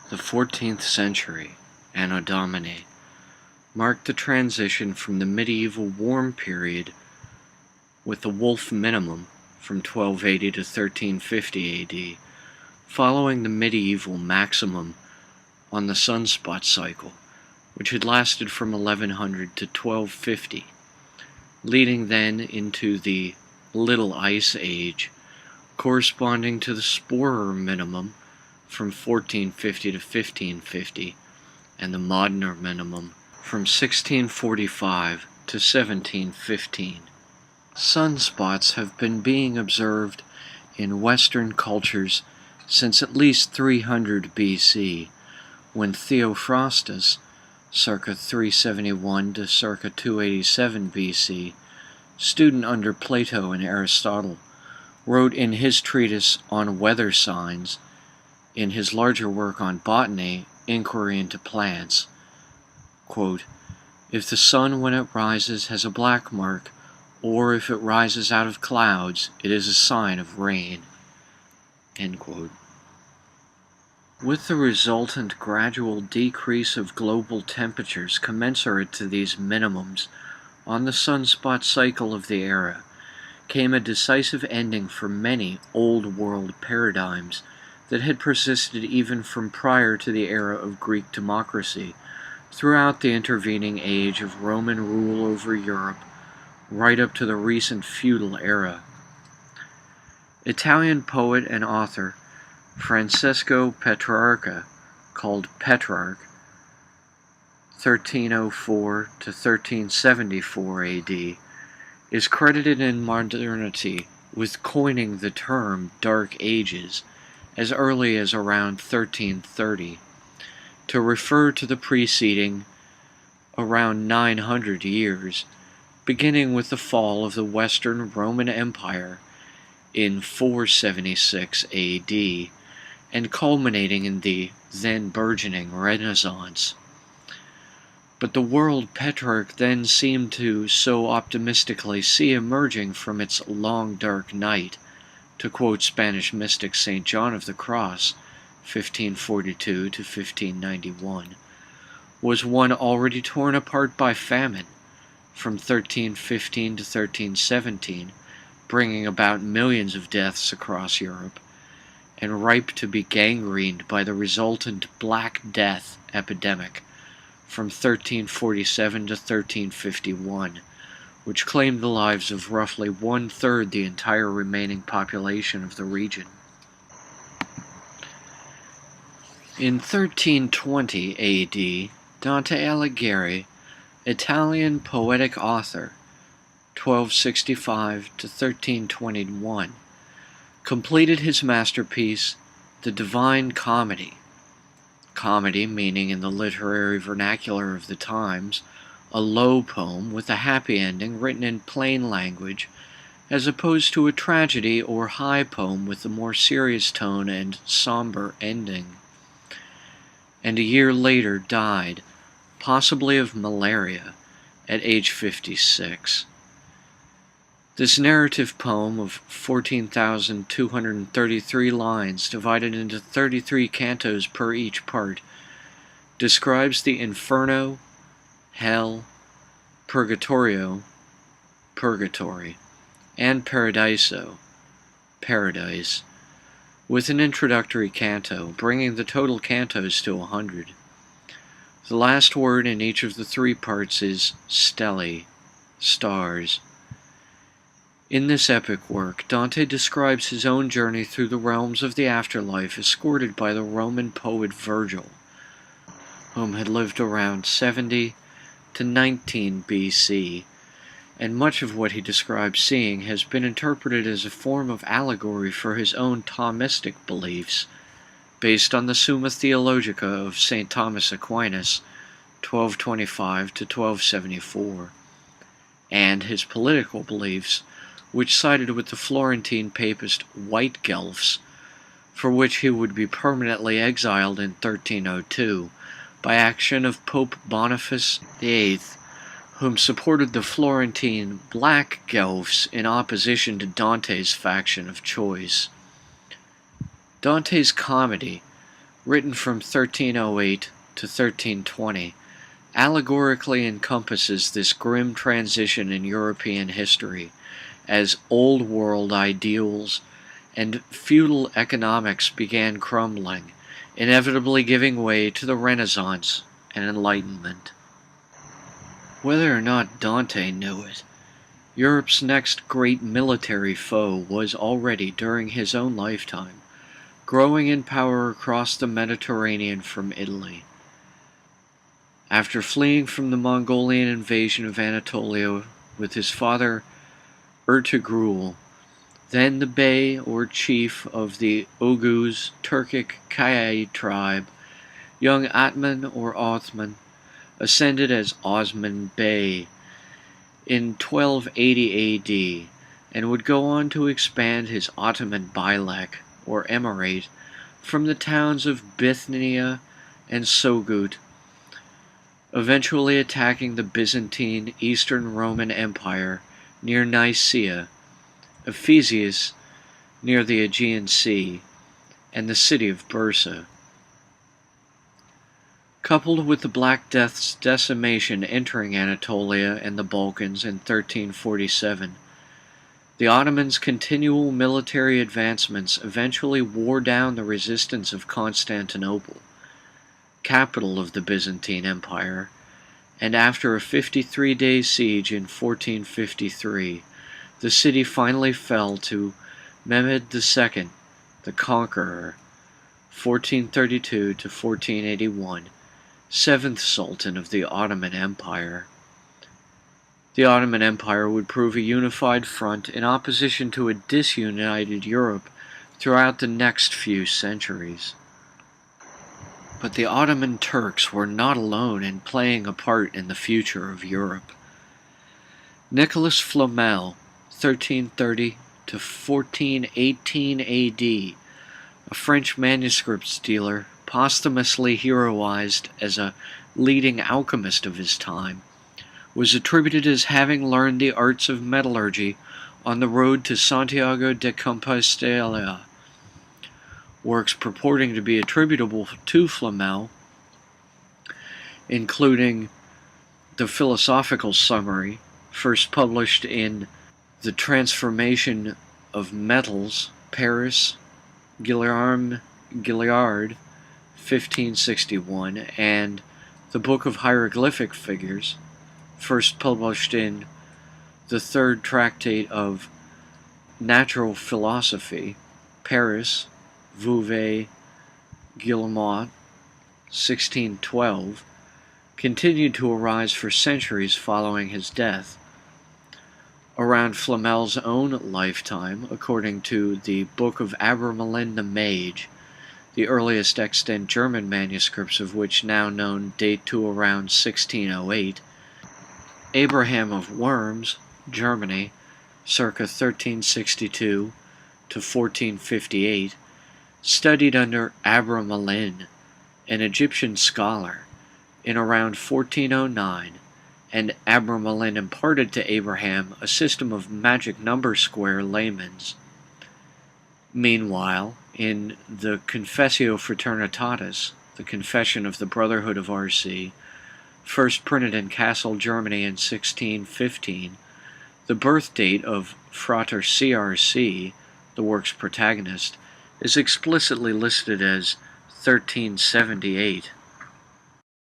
The 14th century, Anno Domini, marked the transition from the medieval warm period with the Wolf minimum from 1280 to 1350 AD, following the medieval maximum on the sunspot cycle, which had lasted from 1100 to 1250, leading then into the Little Ice Age, corresponding to the Sporer minimum from 1450 to 1550, and the Modner minimum from 1645 to 1715. Sunspots have been being observed in Western cultures since at least 300 BC, when Theophrastus, circa 371 to circa 287 BC, student under Plato and Aristotle, wrote in his treatise on weather signs, in his larger work on botany, Inquiry into Plants, quote, "If the sun when it rises has a black mark, or if it rises out of clouds, it is a sign of rain." End quote. With the resultant gradual decrease of global temperatures commensurate to these minimums on the sunspot cycle of the era, came a decisive ending for many Old World paradigms that had persisted even from prior to the era of Greek democracy, throughout the intervening age of Roman rule over Europe, right up to the recent feudal era. Italian poet and author Francesco Petrarca, called Petrarch, 1304 to 1374 AD, is credited in modernity with coining the term Dark Ages as early as around 1330, to refer to the preceding around 900 years, beginning with the fall of the Western Roman Empire in 476 AD, and culminating in the then burgeoning Renaissance. But the world Petrarch then seemed to so optimistically see emerging from its long dark night, to quote Spanish mystic St. John of the Cross, 1542 to 1591, was one already torn apart by famine, from 1315 to 1317, bringing about millions of deaths across Europe, and ripe to be gangrened by the resultant Black Death epidemic from 1347 to 1351, which claimed the lives of roughly one-third the entire remaining population of the region. In 1320 AD, Dante Alighieri, Italian poetic author, 1265 to 1321, completed his masterpiece, The Divine Comedy. Comedy meaning, in the literary vernacular of the times, a low poem with a happy ending written in plain language, as opposed to a tragedy or high poem with a more serious tone and somber ending. And a year later died, possibly of malaria, at age 56. This narrative poem of 14,233 lines, divided into 33 cantos per each part, describes the Inferno, Hell, Purgatorio, Purgatory, and Paradiso, Paradise, with an introductory canto, bringing the total cantos to 100. The last word in each of the three parts is stelae, stars. In this epic work, Dante describes his own journey through the realms of the afterlife, escorted by the Roman poet Virgil, whom had lived around 70 to 19 BC, and much of what he describes seeing has been interpreted as a form of allegory for his own Thomistic beliefs, based on the Summa Theologica of St. Thomas Aquinas, 1225 to 1274, and his political beliefs, which sided with the Florentine papist White Guelphs, for which he would be permanently exiled in 1302 by action of Pope Boniface VIII, whom supported the Florentine Black Guelphs in opposition to Dante's faction of choice. Dante's comedy, written from 1308 to 1320, allegorically encompasses this grim transition in European history as Old World ideals and feudal economics began crumbling, inevitably giving way to the Renaissance and Enlightenment. Whether or not Dante knew it, Europe's next great military foe was already, during his own lifetime, growing in power across the Mediterranean from Italy. After fleeing from the Mongolian invasion of Anatolia with his father Ertugrul, then the bey or chief of the Oghuz Turkic Kayai tribe, young Atman or Othman ascended as Osman Bey in 1280 AD and would go on to expand his Ottoman Bilek or Emirate from the towns of Bithynia and Sogut, eventually attacking the Byzantine Eastern Roman Empire near Nicaea, Ephesus near the Aegean Sea, and the city of Bursa. Coupled with the Black Death's decimation entering Anatolia and the Balkans in 1347, the Ottomans' continual military advancements eventually wore down the resistance of Constantinople, capital of the Byzantine Empire, and after a 53-day siege in 1453, the city finally fell to Mehmed II, the Conqueror, 1432 to 1481, seventh Sultan of the Ottoman Empire. The Ottoman Empire would prove a unified front in opposition to a disunited Europe throughout the next few centuries. But the Ottoman Turks were not alone in playing a part in the future of Europe. Nicholas Flamel, 1330 to 1418 AD, a French manuscripts dealer, posthumously heroized as a leading alchemist of his time, was attributed as having learned the arts of metallurgy on the road to Santiago de Compostela. Works purporting to be attributable to Flamel, including the Philosophical Summary, first published in The Transformation of Metals, Paris, Guillaume Gilliard, 1561, and The Book of Hieroglyphic Figures, first published in the Third Tractate of Natural Philosophy, Paris, Vouvet, Guillemot, 1612, continued to arise for centuries following his death. Around Flamel's own lifetime, according to the Book of Abramelin the Mage, the earliest extant German manuscripts of which now known date to around 1608, Abraham of Worms, Germany, circa 1362 to 1458, studied under Abramelin, an Egyptian scholar, in around 1409, and Abramelin imparted to Abraham a system of magic number square layman's. Meanwhile, in the Confessio Fraternitatis, the Confession of the Brotherhood of R.C., first printed in Kassel, Germany in 1615, the birth date of Frater C.R.C., the work's protagonist, is explicitly listed as 1378.